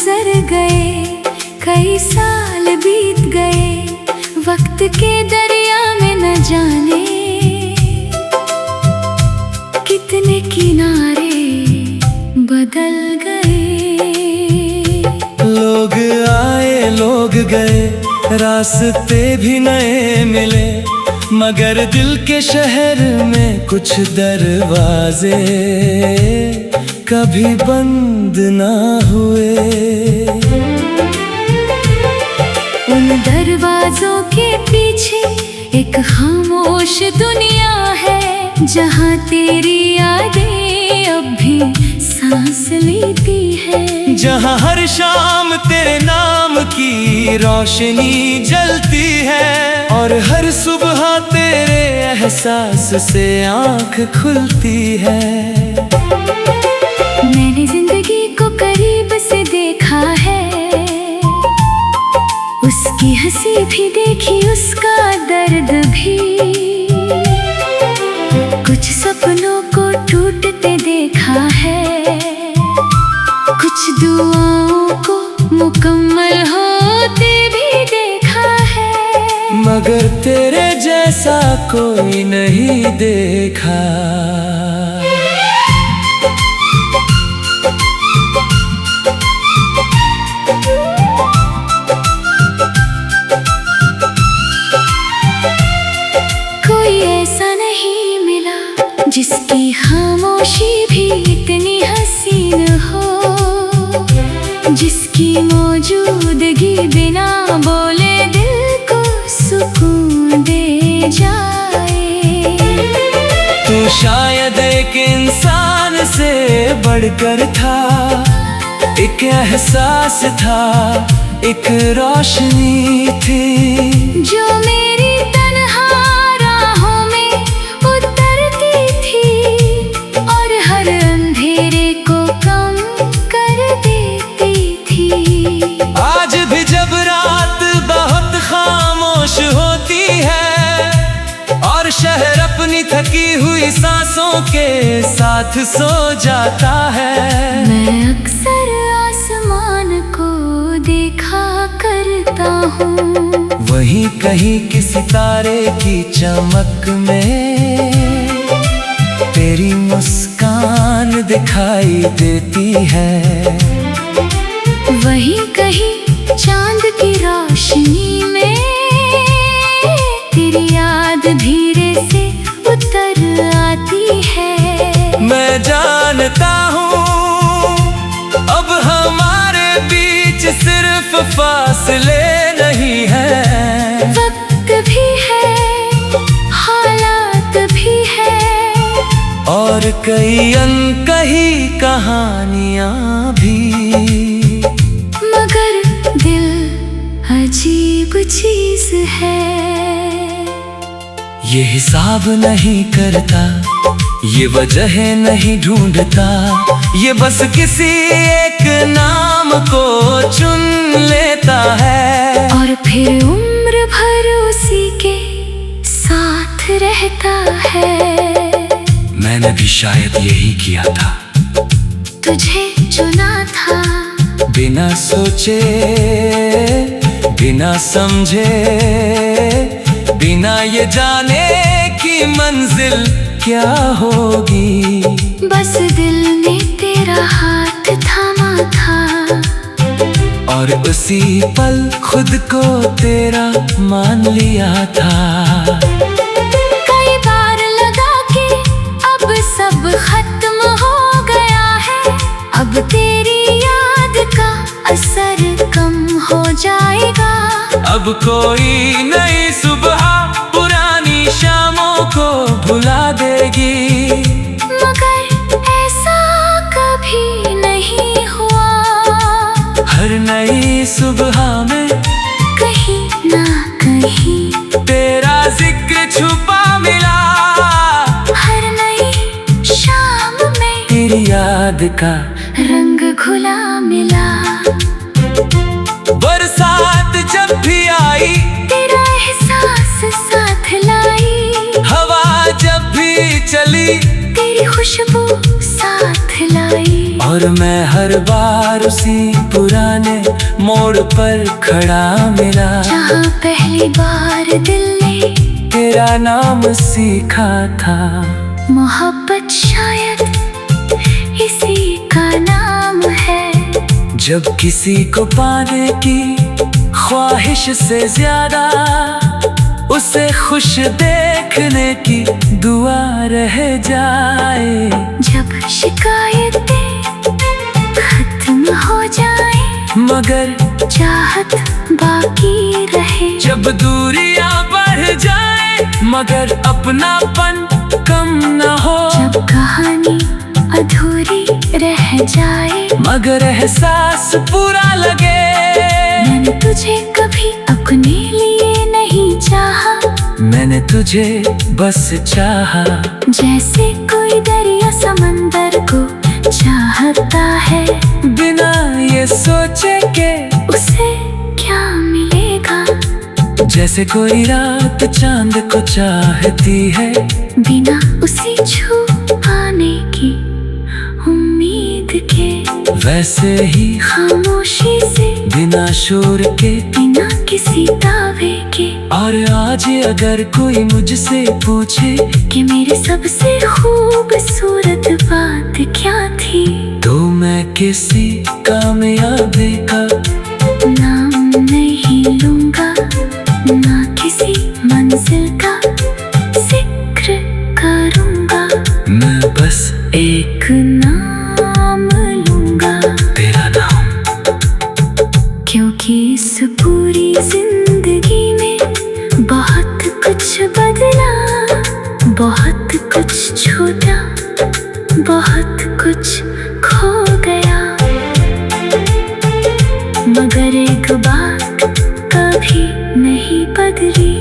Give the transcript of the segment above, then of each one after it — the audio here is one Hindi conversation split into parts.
गुजर गए, कई साल बीत गए, वक्त के दरिया में न जाने कितने किनारे बदल गए। लोग आए लोग गए, रास्ते भी नए मिले, मगर दिल के शहर में कुछ दरवाजे कभी बंद ना हुए। उन दरवाजों के पीछे एक खामोश दुनिया है, जहाँ तेरी यादें अब भी सांस लेती है, जहाँ हर शाम तेरे नाम की रोशनी जलती है, और हर सुबह तेरे एहसास से आँख खुलती है। मैंने जिंदगी को करीब से देखा है, उसकी हंसी भी देखी, उसका दर्द भी, कुछ सपनों को टूटते देखा है, कुछ दुआओं को मुकम्मल होते भी देखा है, मगर तेरे जैसा कोई नहीं देखा। कोई ऐसा नहीं मिला जिसकी खामोशी भी इतनी हसीन हो, जिसकी मौजूदगी बिना बोले दिल को सुकून दे जाए। तू शायद एक इंसान से बढ़कर था, एक एहसास था, एक रोशनी थी, जो मेरी तन्हा राहों में उतरती थी, और हर अंधेरे को कम कर देती थी। आज भी जब रात बहुत खामोश होती है, और शहर अपनी थकी हुई सांसों के साथ सो जाता है, मैं अक्सर आसमान को देखा करता हूँ, वहीं कहीं किसी तारे की चमक में तेरी मुस्कान दिखाई देती है, वहीं कहीं चांद की रोशनी में तेरी याद धीरे से उतर आती है। मैं जानता हूँ अब हमारे बीच सिर्फ फासले नहीं है, वक्त भी है, हालात भी है, और कई अनकही कहानियाँ भी, मगर दिल अजीब चीज है। ये हिसाब नहीं करता, ये वजह नहीं ढूंढता, ये बस किसी एक नाम को चुन लेता है, और फिर उम्र भर उसी के साथ रहता है। मैंने भी शायद यही किया था, तुझे चुना था, बिना सोचे, बिना समझे, बिना ये जाने कि मंजिल क्या होगी, बस दिल ने तेरा हाथ थामा था, और उसी पल खुद को तेरा मान लिया था। कई बार लगा कि अब सब खत्म हो गया है, अब तेरी याद का असर कम हो जाएगा, अब कोई नई सुबह पुरानी शामों को भुला देगी, मगर ऐसा कभी नहीं हुआ। हर नई सुबह में कहीं ना कहीं तेरा जिक्र छुपा मिला, हर नई शाम में तेरी याद का रंग घुला मिला। बरसात जब भी आई, तेरा एहसास साथ लाई, हवा जब भी चली, तेरी खुशबू साथ लाई, और मैं हर बार उसी पुराने मोड़ पर खड़ा मिला, जहाँ पहली बार दिल ने तेरा नाम सीखा था। मोहब्बत शायद इसी का नाम है, जब किसी को पाने की ख्वाहिश से ज्यादा उसे खुश देखने की दुआ रह जाए। जब शिकायतें खत्म हो जाए मगर चाहत बाकी रहे, जब दूरियां बढ़ जाए मगर अपनापन कम न हो, जब कहानी अधूरी रह जाए मगर एहसास पूरा लगे। मैंने तुझे कभी अपने लिए नहीं चाहा, मैंने तुझे बस चाहा, जैसे कोई दरिया समंदर को चाहता है, बिना ये सोचे के उसे क्या मिलेगा। जैसे कोई रात चांद को चाहती है, बिना उसी छू पाने की उम्मीद के, वैसे ही खामोशी से बिना शोर के, बिना किसी दावे के। और आज अगर कोई मुझसे पूछे कि मेरी सबसे खूबसूरत बात क्या थी, तो मैं किसी कामयाबी का नाम नहीं लूंगा, ना किसी मंजिल का जिक्र करूंगा, मैं बस एक नाम लूंगा। तेरा नाम। क्योंकि इस पूरी जिंदगी में बहुत कुछ बदला, बहुत कुछ छूटा, बहुत कुछ खो गया, मगर एक बात कभी नहीं बदली,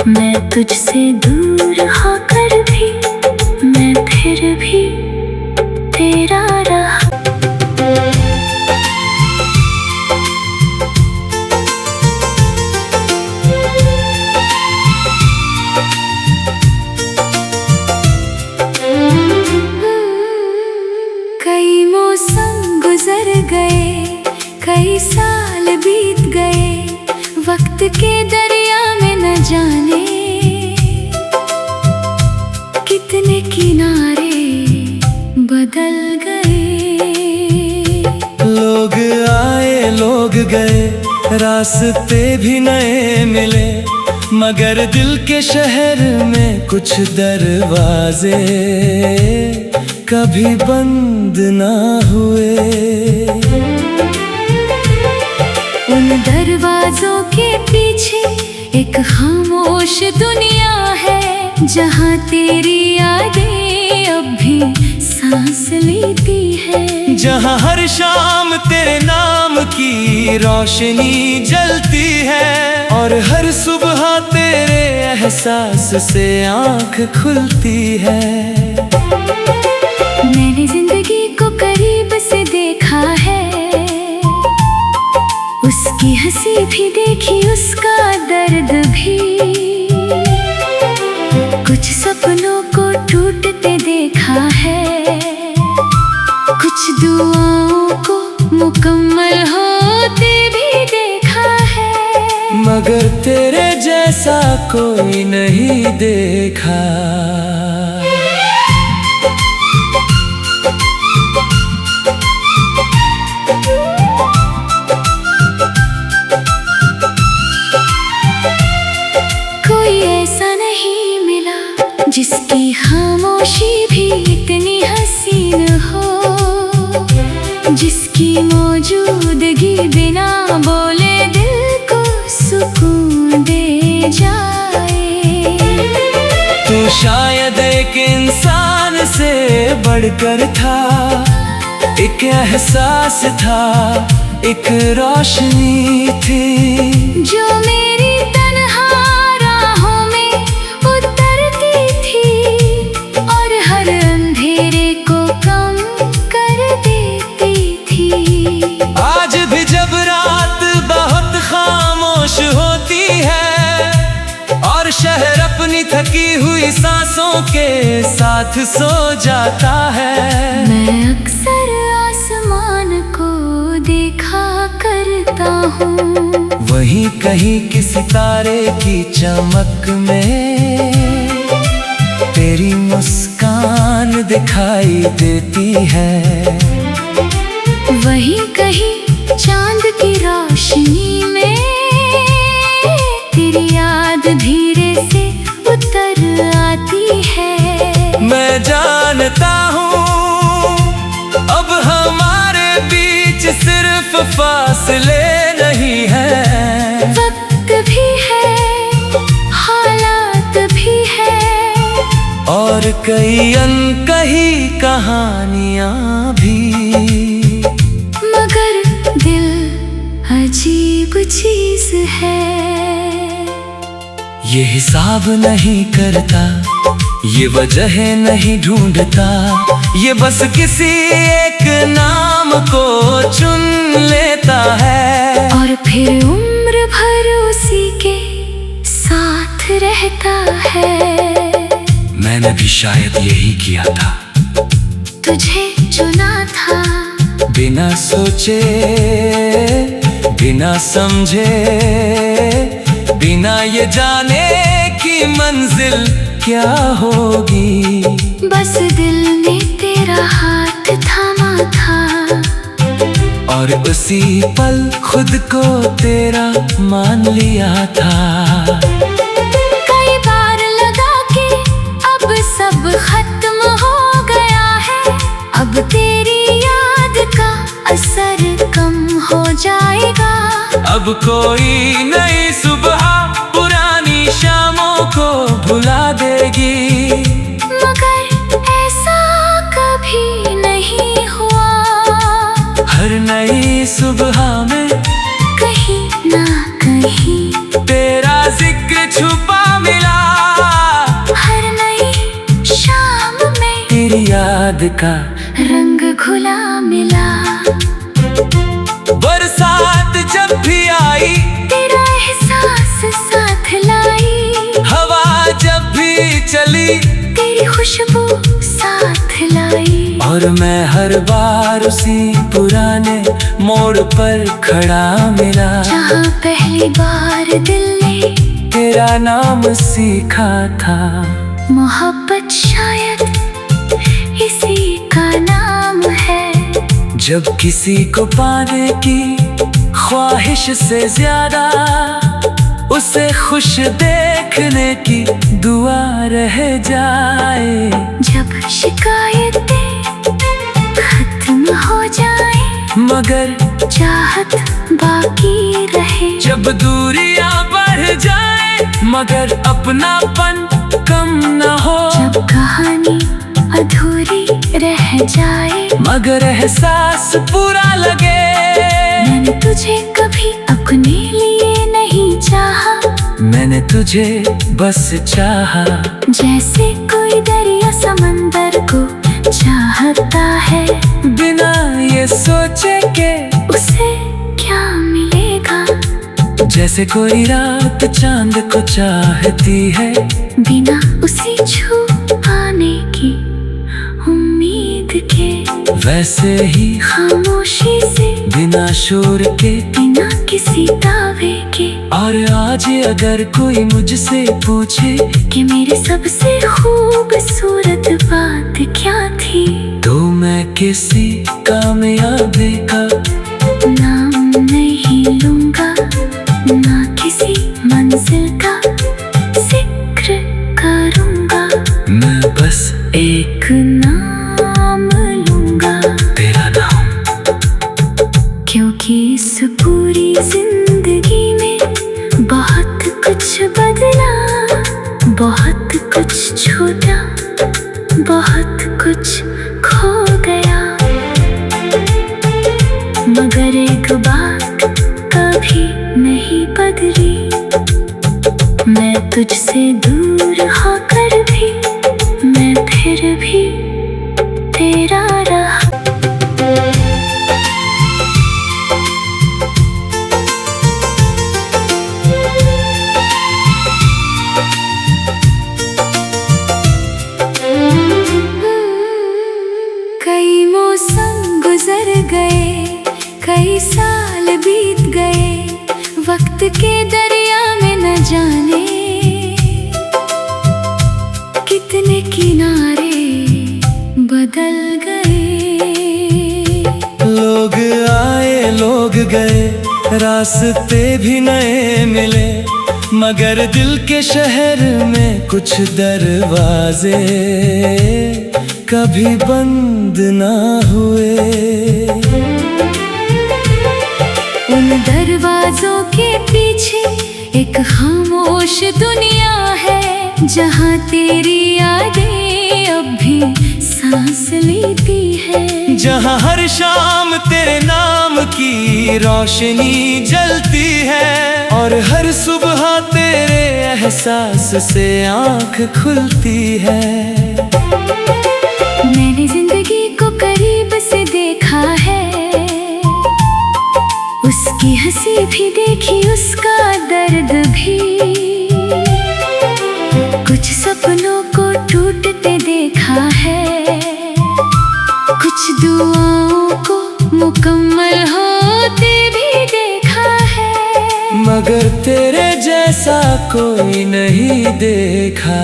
मैं तुझसे दूर होकर भी मैं फिर भी तेरा रहा। कई मौसम गुजर गए, कई साल बीत गए, वक्त के दरिया में न जाने कितने किनारे बदल गए। लोग आए लोग गए, रास्ते भी नए मिले, मगर दिल के शहर में कुछ दरवाजे कभी बंद ना हुए। उन दरवाजों के पीछे एक खामोश दुनिया है, जहाँ तेरी यादें अब भी सांस लेती है, जहाँ हर शाम तेरे नाम की रोशनी जलती है, और हर सुबह तेरे एहसास से आँख खुलती है। मैंने जिंदगी को करीब से देखा है, उसकी हंसी भी देखी, उसका दर्द भी, कुछ सपनों को टूटते देखा है, कुछ दुआओं को मुकम्मल होते भी देखा है, मगर तेरे जैसा कोई नहीं देखा। कोई ऐसा नहीं मिला जिसकी खामोशी भी इतनी हसीन हो, जिसकी मौजूदगी बिना बोले दिल को सुकून दे जाए। तू शायद एक इंसान से बढ़कर था, एक एहसास था, एक रोशनी थी, जो मेरी तन्हा राहों में उतरती थी, और हर अंधेरे को कम कर देती थी। आज भी जब रात बहुत खामोश होती है, और शहर अपनी थकी हुई सांसों के साथ सो जाता है, मैं अक्सर हूँ। वहीं कहीं किसी तारे की चमक में तेरी मुस्कान दिखाई देती है। वहीं कहीं चांद की रोशनी में तेरी याद धीरे से उतर आती है। मैं जानता हूँ अब हमारे बीच सिर्फ फासले नहीं है। वक्त भी है, हालात भी है, और कई अनकही कहानियाँ भी। मगर दिल अजीब चीज है। ये हिसाब नहीं करता, ये वजह नहीं ढूंढता, ये बस किसी एक नाम को चुन लेता है। और फिर उम्र भर उसी के साथ रहता है। मैंने भी शायद यही किया था, तुझे चुना था, बिना सोचे बिना समझे, बिना ये जाने कि मंजिल क्या होगी। बस दिल ने तेरा हाथ थामा था, और उसी पल खुद को तेरा मान लिया था। कई बार लगा कि अब सब खत्म हो गया है। अब तेरी याद का असर कम हो जाएगा। अब कोई नई सुबह पुरानी शामों को भुला देगी। मगर ऐसा कभी नहीं हुआ। हर नई सुबह में कहीं ना कहीं तेरा जिक्र छुपा मिला। हर नई शाम में तेरी याद का रंग घुला मिला। बरसात जब भी आई तेरा एहसास साथ लाई। हवा जब भी चली तेरी खुशबू साथ लाई। और मैं हर बार उसी पुराने मोड़ पर खड़ा मिला, जहाँ पहली बार दिल ने तेरा नाम सीखा था। मोहब्बत शायद इसी का नाम है। जब किसी को पाने की ख्वाहिश से ज्यादा उसे खुश देखने की दुआ रह जाए। जब शिकायतें खत्म हो जाए, मगर चाहत बाकी रहे। जब दूरियां बढ़ जाए, मगर अपनापन कम न हो। जब कहानी अधूरी रह जाए, मगर एहसास पूरा लगे। मैंने तुझे कभी अपने लिए नहीं चाहा। मैंने तुझे बस चाहा। जैसे कोई दरिया समंदर को चाहता है, बिना ये सोचे के उसे क्या मिलेगा। जैसे कोई रात चांद को चाहती है, बिना उसे छू पाने की उम्मीद के। वैसे ही खामोशी से, बिना शोर के, बिना किसी दावे के। और आज अगर कोई मुझसे पूछे कि मेरी सबसे खूबसूरत बात क्या थी, तो मैं किसी कामयाबी का नाम नहीं लूंगा, ना किसी मंजिल का जिक्र करूंगा। मैं बस एक नाम लूंगा, तेरा नाम। क्योंकि इस पूरी जिंदगी में बहुत कुछ बदला, बहुत कुछ छूटा, बहुत कुछ खो गया। मगर एक बात कभी नहीं बदली, मैं तुझसे दूर होकर भी मैं फिर भी तेरा रहा। गुजर गए, कई साल बीत गए, वक्त के दरिया में न जाने कितने किनारे बदल गए। लोग आए लोग गए, रास्ते भी नए मिले, मगर दिल के शहर में कुछ दरवाजे कभी बंद ना हुए। उन दरवाजों के पीछे एक खामोश दुनिया है, जहाँ तेरी यादें अब भी सांस लेती है। जहाँ हर शाम तेरे नाम की रोशनी जलती है, और हर सुबह तेरे एहसास से आँख खुलती है। मैंने जिंदगी को करीब से देखा है, उसकी हंसी भी देखी, उसका दर्द भी। कुछ सपनों को टूटते देखा है, कुछ दुआओं को मुकम्मल होते भी देखा है, मगर तेरे जैसा कोई नहीं देखा।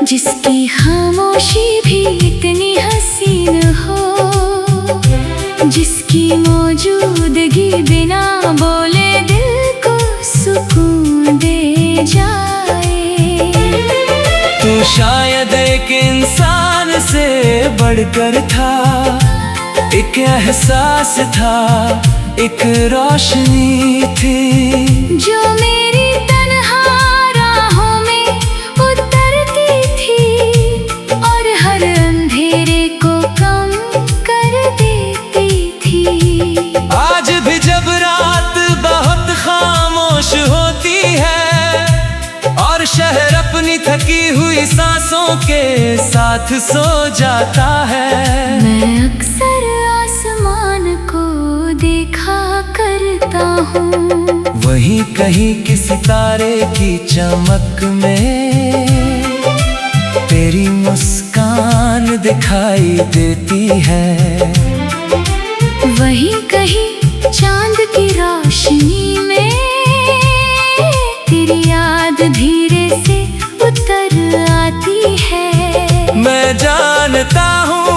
जिसकी खामोशी भी इतनी हसीन हो, जिसकी मौजूदगी बिना बोले दिल को सुकून दे जाए। तू शायद एक इंसान से बढ़कर था, एक एहसास था, एक रोशनी थी, जो मेरी शहर अपनी थकी हुई सांसों के साथ सो जाता है। मैं अक्सर आसमान को देखा करता हूँ, वहीं कहीं किसी तारे की चमक में तेरी मुस्कान दिखाई देती है। वहीं कहीं चांद की रोशनी में तेरी याद धीरे से उतर आती है। मैं जानता हूँ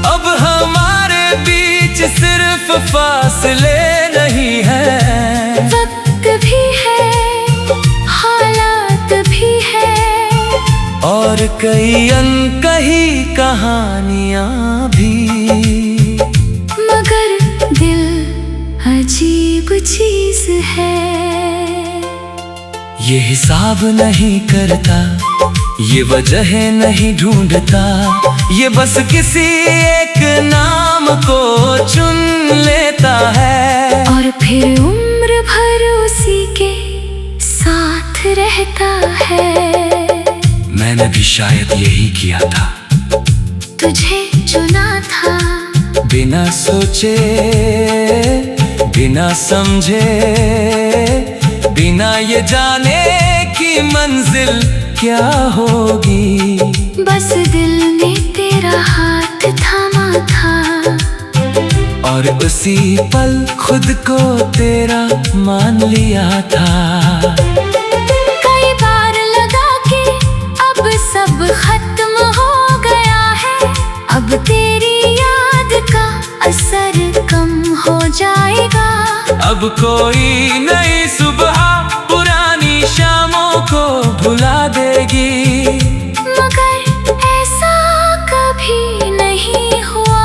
अब हमारे बीच सिर्फ फासले नहीं है, वक्त भी है, हालात भी है, और कई अनकही कहानियाँ भी। मगर दिल अजीब चीज है, ये हिसाब नहीं करता, ये वजह नहीं ढूंढता, ये बस किसी एक नाम को चुन लेता है, और फिर उम्र भर उसी के साथ रहता है। मैंने भी शायद यही किया था, तुझे चुना था, बिना सोचे बिना समझे, बिना ये जाने कि मंजिल क्या होगी। बस दिल ने तेरा हाथ थामा था, और उसी पल खुद को तेरा मान लिया था। कई बार लगा कि अब सब खत्म हो गया है, अब तेरी याद का असर कम हो जाएगा। अब कोई नई सुबह पुरानी शामों को भुला देगी, मगर ऐसा कभी नहीं हुआ।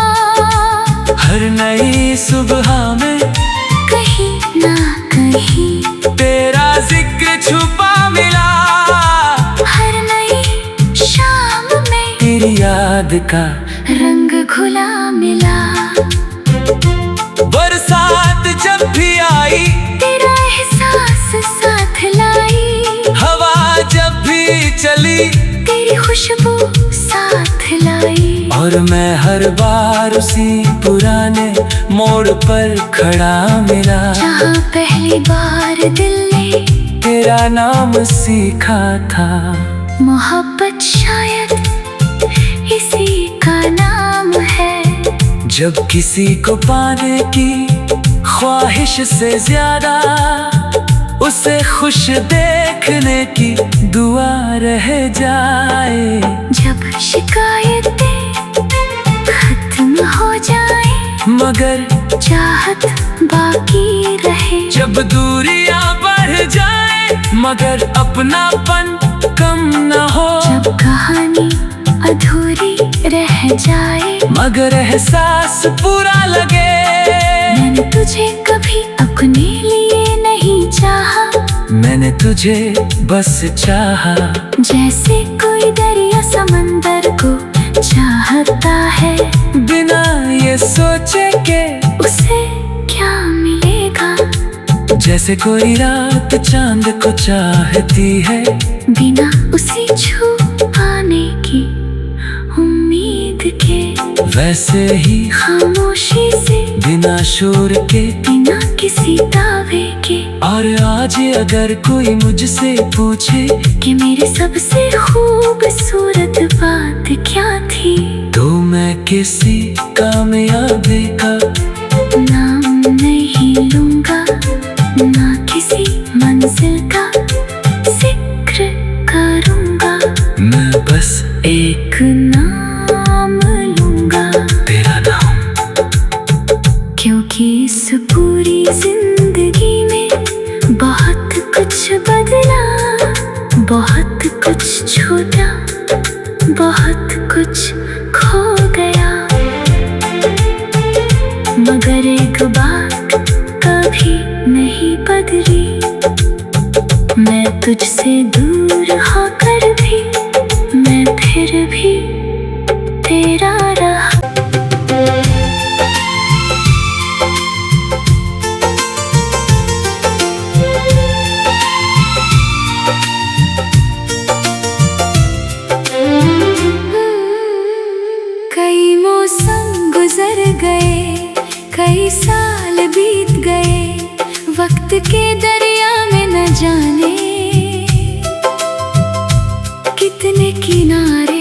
हर नई सुबह में कहीं ना कहीं तेरा जिक्र छुपा मिला, हर नई शाम में तेरी याद का रंग घुला मिला। बरसात जब भी आई तेरा एहसास साथ लाई, हवा जब भी चली तेरी खुशबू साथ लाई, और मैं हर बार उसी पुराने मोड़ पर खड़ा मिला, जहाँ पहली बार दिल ने तेरा नाम सीखा था। मोहब्बत शायद इसी का नाम है, जब किसी को पाने की ख्वाहिश से ज्यादा उसे खुश देखने की दुआ रह जाए। जब शिकायतें खत्म हो जाए मगर चाहत बाकी रहे, जब दूरियां बढ़ जाए मगर अपनापन कम न हो, जब कहानी अधूरी रह जाए मगर एहसास पूरा लगे। मैंने तुझे कभी अपने लिए नहीं चाहा, मैंने तुझे बस चाहा, जैसे कोई दरिया समंदर को चाहता है, बिना ये सोचे के उसे क्या मिलेगा। जैसे कोई रात चांद को चाहती है, बिना उसे छू पाने की उम्मीद के, वैसे ही खामोशी से बिना शोर के, बिना किसी दावे के। और आज अगर कोई मुझसे पूछे कि मेरी सबसे खूबसूरत बात क्या थी, तो मैं किसी कामयाबी का नाम नहीं लूंगा, ना किसी मंजिल का जिक्र करूंगा, मैं बस एक नाम लूंगा। तेरा नाम। क्योंकि इस पूरी जिंदगी में बहुत कुछ बदला, बहुत कुछ छूटा, बहुत कुछ खो गया, मगर एक बात कभी नहीं बदली, मैं तुझसे दूर होकर भी मैं फिर भी तेरा रहा। कई मौसम गुजर गए, कई साल बीत गए, वक्त के दरिया में न जाने कितने किनारे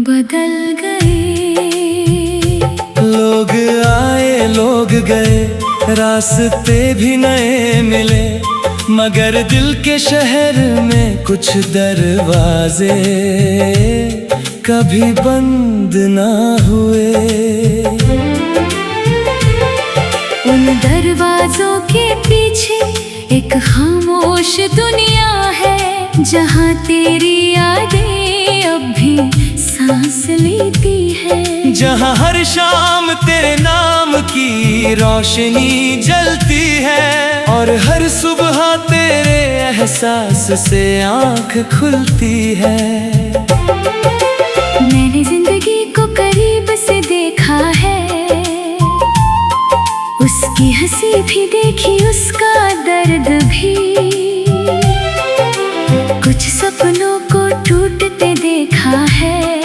बदल गए। लोग आए लोग गए, रास्ते भी नए मिले, मगर दिल के शहर में कुछ दरवाजे कभी बंद ना हुए। उन दरवाजों के पीछे एक खामोश दुनिया है, जहाँ तेरी यादें अब भी सांस लेती है, जहाँ हर शाम तेरे नाम की रोशनी जलती है, और हर सुबह तेरे एहसास से आँख खुलती है। मैंने जिंदगी को करीब से देखा है, उसकी हंसी भी देखी, उसका दर्द भी, कुछ सपनों को टूटते देखा है,